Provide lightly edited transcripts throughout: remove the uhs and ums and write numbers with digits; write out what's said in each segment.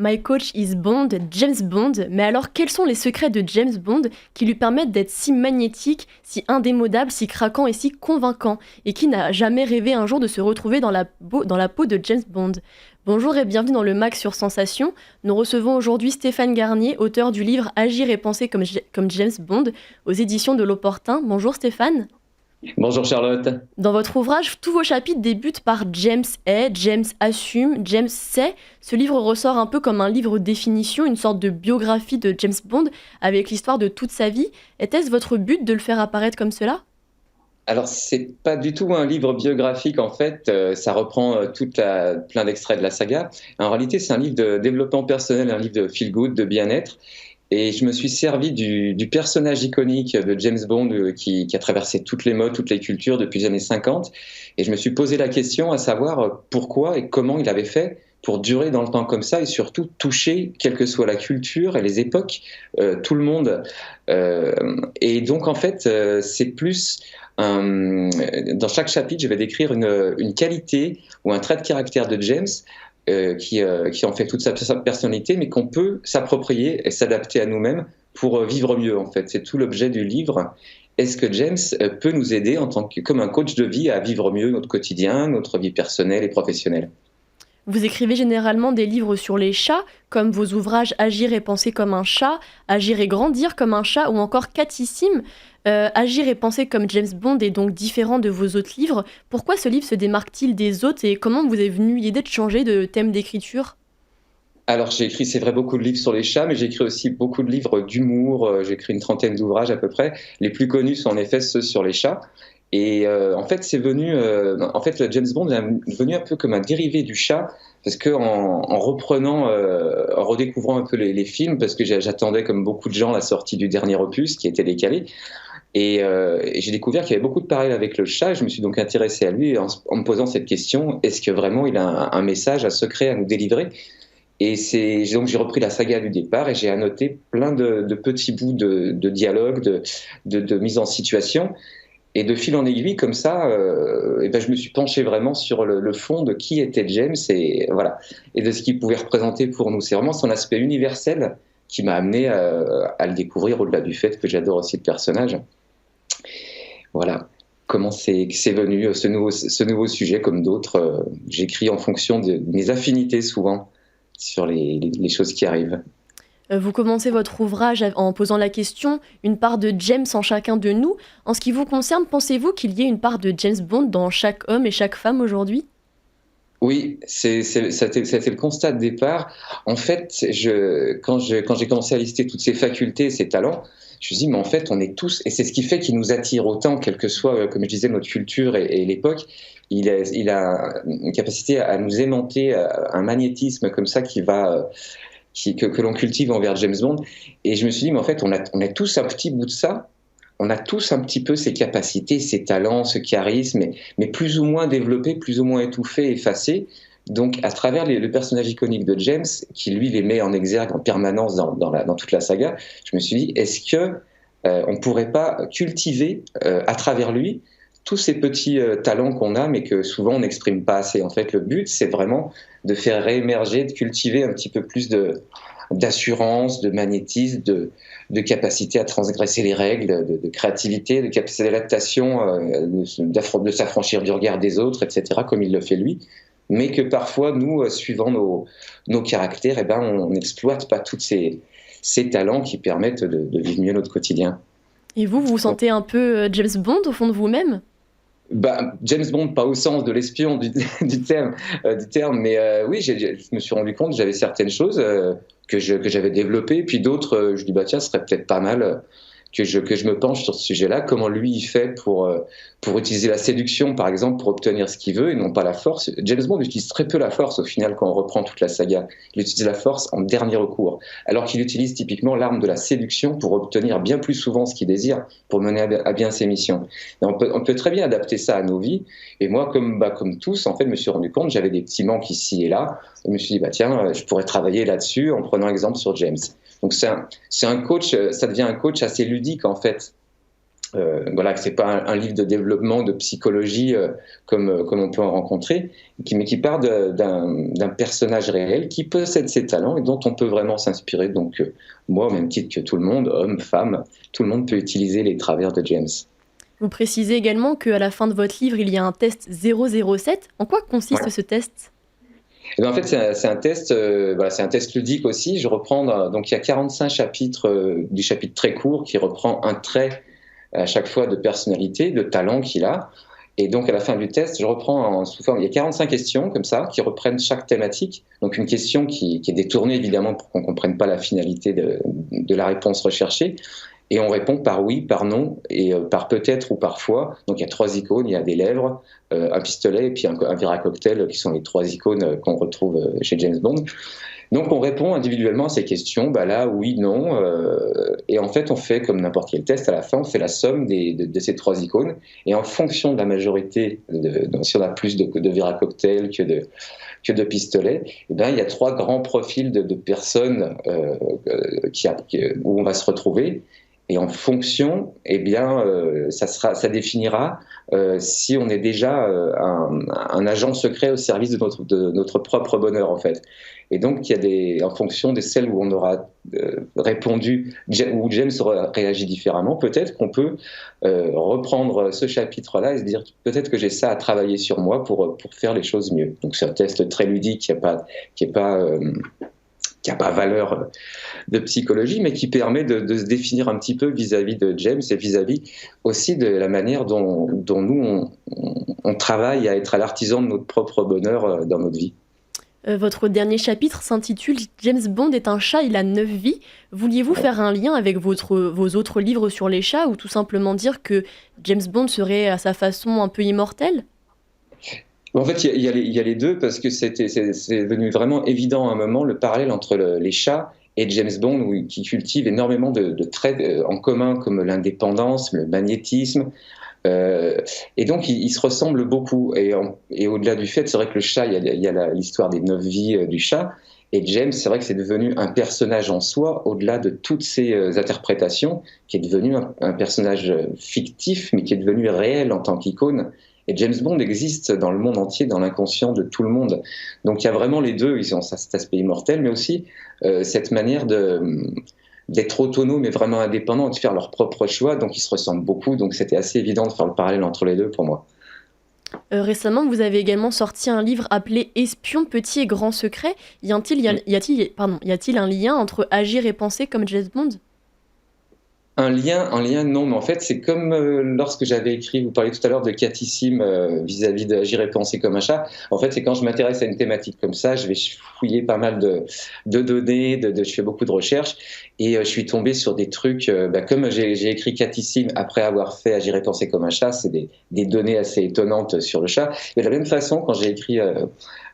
My coach is Bond, James Bond, mais alors quels sont les secrets de James Bond qui lui permettent d'être si magnétique, si indémodable, si craquant et si convaincant, et qui n'a jamais rêvé un jour de se retrouver dans la peau de James Bond? Bonjour et bienvenue dans le Mag sur Sensation. Nous recevons aujourd'hui Stéphane Garnier, auteur du livre Agir et penser comme James Bond, aux éditions de l'Opportun. Bonjour Stéphane. Bonjour Charlotte. Dans votre ouvrage, tous vos chapitres débutent par James est, James assume, James sait. Ce livre ressort un peu comme un livre définition, une sorte de biographie de James Bond avec l'histoire de toute sa vie. Était-ce votre but de le faire apparaître comme cela? Alors c'est pas du tout un livre biographique en fait, ça reprend plein d'extraits de la saga. En réalité c'est un livre de développement personnel, un livre de feel good, de bien-être. Et je me suis servi du personnage iconique de James Bond qui a traversé toutes les modes, toutes les cultures depuis les années 50. Et je me suis posé la question à savoir pourquoi et comment il avait fait pour durer dans le temps comme ça et surtout toucher, quelle que soit la culture et les époques, tout le monde. Et donc en fait, c'est plus dans chaque chapitre, je vais décrire une qualité ou un trait de caractère de James qui en fait toute sa personnalité, mais qu'on peut s'approprier et s'adapter à nous-mêmes pour vivre mieux, en fait. C'est tout l'objet du livre. Est-ce que James peut nous aider comme un coach de vie à vivre mieux notre quotidien, notre vie personnelle et professionnelle? Vous écrivez généralement des livres sur les chats, comme vos ouvrages Agir et penser comme un chat, Agir et grandir comme un chat, ou encore Catissime. Agir et penser comme James Bond est donc différent de vos autres livres. Pourquoi ce livre se démarque-t-il des autres et comment vous est venue l'idée de changer de thème d'écriture? Alors j'ai écrit, c'est vrai, beaucoup de livres sur les chats, mais j'ai écrit aussi beaucoup de livres d'humour. J'ai écrit une trentaine d'ouvrages à peu près. Les plus connus sont en effet ceux sur les chats. Et en fait, c'est venu. En fait, le James Bond est venu un peu comme un dérivé du chat, parce que en reprenant, en redécouvrant un peu les films, parce que j'attendais comme beaucoup de gens la sortie du dernier opus qui était décalé. Et j'ai découvert qu'il y avait beaucoup de parallèles avec le chat. Je me suis donc intéressé à lui en me posant cette question, est-ce que vraiment il a un message, un secret à nous délivrer? Et donc j'ai repris la saga du départ et j'ai annoté plein de petits bouts de dialogue, de mise en situation. Et de fil en aiguille, comme ça, et ben je me suis penché vraiment sur le fond de qui était James et, voilà, et de ce qu'il pouvait représenter pour nous. C'est vraiment son aspect universel qui m'a amené à le découvrir, au-delà du fait que j'adore aussi le personnage. Voilà comment c'est venu ce nouveau sujet, comme d'autres. J'écris en fonction de mes affinités souvent sur les choses qui arrivent. Vous commencez votre ouvrage en posant la question, une part de James en chacun de nous. En ce qui vous concerne, pensez-vous qu'il y ait une part de James Bond dans chaque homme et chaque femme aujourd'hui? Oui, c'était le constat de départ. En fait, quand j'ai commencé à lister toutes ces facultés, ces talents, je me suis dit, mais en fait, on est tous, et c'est ce qui fait qu'il nous attire autant, quelle que soit, comme je disais, notre culture et l'époque. Il a une capacité à nous aimanter, un magnétisme comme ça que l'on cultive envers James Bond. Et je me suis dit, mais en fait, on a tous un petit bout de ça. On a tous un petit peu ces capacités, ces talents, ce charisme, mais plus ou moins développés, plus ou moins étouffés, effacés. Donc, à travers le personnage iconique de James, qui lui les met en exergue en permanence dans toute la saga, je me suis dit, est-ce que on ne pourrait pas cultiver à travers lui tous ces petits talents qu'on a, mais que souvent on n'exprime pas assez. En fait, le but, c'est vraiment de faire réémerger, de cultiver un petit peu plus d'assurance, de magnétisme, de capacité à transgresser les règles, de créativité, de capacité d'adaptation, de s'affranchir du regard des autres, etc., comme il le fait lui. Mais que parfois, nous, suivant nos caractères, eh ben, on n'exploite pas tous ces talents qui permettent de vivre mieux notre quotidien. Et vous vous sentez un peu James Bond au fond de vous-même? Bah, James Bond, pas au sens de l'espion du terme, mais oui, je me suis rendu compte que j'avais certaines choses que j'avais développées, puis d'autres, je dis bah tiens, ce serait peut-être pas mal que je me penche sur ce sujet-là. Comment lui il fait pour utiliser la séduction, par exemple, pour obtenir ce qu'il veut et non pas la force. James Bond utilise très peu la force au final quand on reprend toute la saga. Il utilise la force en dernier recours, alors qu'il utilise typiquement l'arme de la séduction pour obtenir bien plus souvent ce qu'il désire, pour mener à bien ses missions. Et on peut très bien adapter ça à nos vies. Et moi, comme tous, en fait, je me suis rendu compte que j'avais des petits manques ici et là. Et je me suis dit, bah tiens, je pourrais travailler là-dessus en prenant exemple sur James. Donc c'est un coach, ça devient un coach assez ludique en fait. Voilà, que c'est pas un livre de développement, de psychologie comme on peut en rencontrer, mais qui part d'un personnage réel qui possède ses talents et dont on peut vraiment s'inspirer. Donc moi, au même titre que tout le monde, homme, femme, tout le monde peut utiliser les travers de James. Vous précisez également qu'à la fin de votre livre, il y a un test 007. En quoi consiste Ouais. ce test? Et bien, en fait, c'est un test, voilà, c'est un test ludique aussi. Je reprends, donc il y a 45 chapitres, des chapitres très courts qui reprend un trait à chaque fois de personnalité, de talent qu'il a. Et donc, à la fin du test, je reprends sous forme. Il y a 45 questions comme ça qui reprennent chaque thématique. Donc, une question qui est détournée évidemment pour qu'on ne comprenne pas la finalité de la réponse recherchée. Et on répond par oui, par non et par peut-être ou parfois. Donc, il y a 3 icônes, il y a des lèvres, un pistolet et puis un verre à cocktail qui sont les 3 icônes qu'on retrouve chez James Bond. Donc on répond individuellement à ces questions, bah là, oui, non, et en fait on fait comme n'importe quel test, à la fin on fait la somme de ces 3 icônes, et en fonction de la majorité, donc si on a plus de verre à cocktail que de pistolets, eh ben, il y a 3 grands profils de personnes où on va se retrouver. Et en fonction, eh bien, ça définira si on est déjà un agent secret au service de notre propre bonheur, en fait. Et donc, en fonction de celles où on aura répondu, où James aura réagi différemment, peut-être qu'on peut reprendre ce chapitre-là et se dire peut-être que j'ai ça à travailler sur moi pour faire les choses mieux. Donc, c'est un test très ludique qui n'a pas valeur de psychologie, mais qui permet de se définir un petit peu vis-à-vis de James et vis-à-vis aussi de la manière dont nous, on travaille à être à l'artisan de notre propre bonheur dans notre vie. Votre dernier chapitre s'intitule James Bond est un chat, il a 9 vies. Vouliez-vous faire un lien avec vos autres livres sur les chats ou tout simplement dire que James Bond serait à sa façon un peu immortel? En fait, il y a les deux parce que c'est devenu vraiment évident à un moment le parallèle entre les chats et James Bond, qui cultive énormément de traits en commun comme l'indépendance, le magnétisme. Et donc, ils se ressemblent beaucoup. Et au-delà du fait, c'est vrai que le chat, il y a l'histoire des 9 vies du chat. Et James, c'est vrai que c'est devenu un personnage en soi, au-delà de toutes ces interprétations, qui est devenu un personnage fictif, mais qui est devenu réel en tant qu'icône. Et James Bond existe dans le monde entier, dans l'inconscient de tout le monde. Donc il y a vraiment les deux, ils ont cet aspect immortel, mais aussi cette manière d'être autonome et vraiment indépendant, de faire leur propre choix. Donc ils se ressemblent beaucoup, donc c'était assez évident de faire le parallèle entre les deux pour moi. Récemment, vous avez également sorti un livre appelé Espion, petit et grand secret. Y a-t-il un lien entre agir et penser comme James Bond? Un lien, non, mais en fait, c'est comme lorsque j'avais écrit, vous parliez tout à l'heure de Catissime vis-à-vis d'agir et penser comme un chat. En fait, c'est quand je m'intéresse à une thématique comme ça, je vais fouiller pas mal de données, je fais beaucoup de recherches, et je suis tombé sur des trucs, comme j'ai écrit Catissime après avoir fait agir et penser comme un chat, c'est des données assez étonnantes sur le chat. Et de la même façon, quand j'ai écrit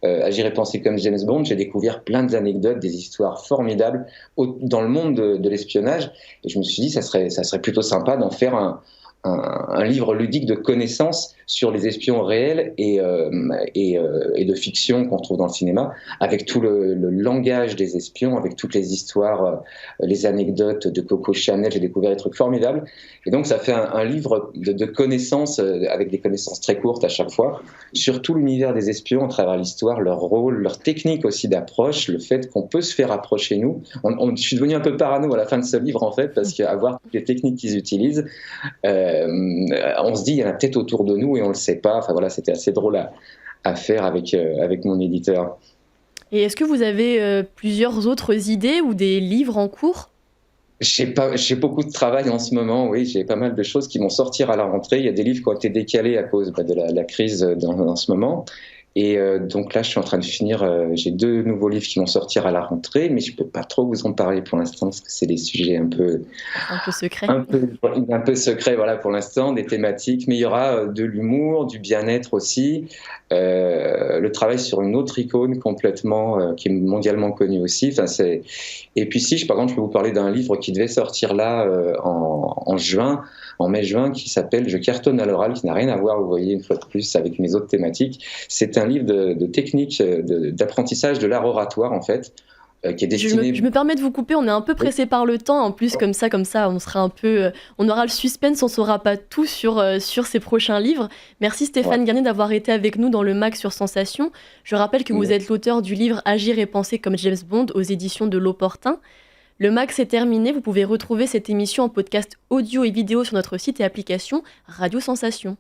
Agir et penser comme James Bond, j'ai découvert plein d'anecdotes, des histoires formidables dans le monde de l'espionnage. Et je me suis dit, ça serait plutôt sympa d'en faire un livre ludique de connaissances sur les espions réels et de fiction qu'on trouve dans le cinéma, avec tout le langage des espions, avec toutes les histoires, les anecdotes de Coco Chanel. J'ai découvert des trucs formidables. Et donc, ça fait un livre de connaissances, avec des connaissances très courtes à chaque fois, sur tout l'univers des espions, à travers l'histoire, leur rôle, leur technique aussi d'approche, le fait qu'on peut se faire approcher nous. Je suis devenu un peu parano à la fin de ce livre, en fait, parce qu'à voir toutes les techniques qu'ils utilisent, on se dit, il y en a peut-être autour de nous et on ne le sait pas. Enfin voilà, c'était assez drôle à faire avec mon éditeur. Et est-ce que vous avez plusieurs autres idées ou des livres en cours? J'ai beaucoup de travail en ce moment, oui, j'ai pas mal de choses qui vont sortir à la rentrée. Il y a des livres qui ont été décalés à cause de la crise dans ce moment. Et donc là, je suis en train de finir, j'ai 2 nouveaux livres qui vont sortir à la rentrée, mais je ne peux pas trop vous en parler pour l'instant, parce que c'est des sujets un peu secrets. Un peu secrets, voilà, pour l'instant, des thématiques, mais il y aura de l'humour, du bien-être aussi, le travail sur une autre icône complètement, qui est mondialement connue aussi. Enfin, et puis si, par contre, je peux vous parler d'un livre qui devait sortir là en mai-juin, qui s'appelle Je cartonne à l'oral, qui n'a rien à voir, vous voyez, une fois de plus, avec mes autres thématiques. C'est un livre de technique d'apprentissage de l'art oratoire, en fait, qui est Je me, destiné. je me permets de vous couper, on est un peu Oui, pressé par le temps. En plus, comme ça, on sera un peu, on aura le suspense, on saura pas tout sur ces prochains livres. Merci ouais. Stéphane Garnier d'avoir été avec nous dans le MAG sur Sensation. Je rappelle que vous êtes l'auteur du livre Agir et penser comme James Bond aux éditions de L'Opportun. Le MAG c'est terminé. Vous pouvez retrouver cette émission en podcast audio et vidéo sur notre site et application Radio Sensation.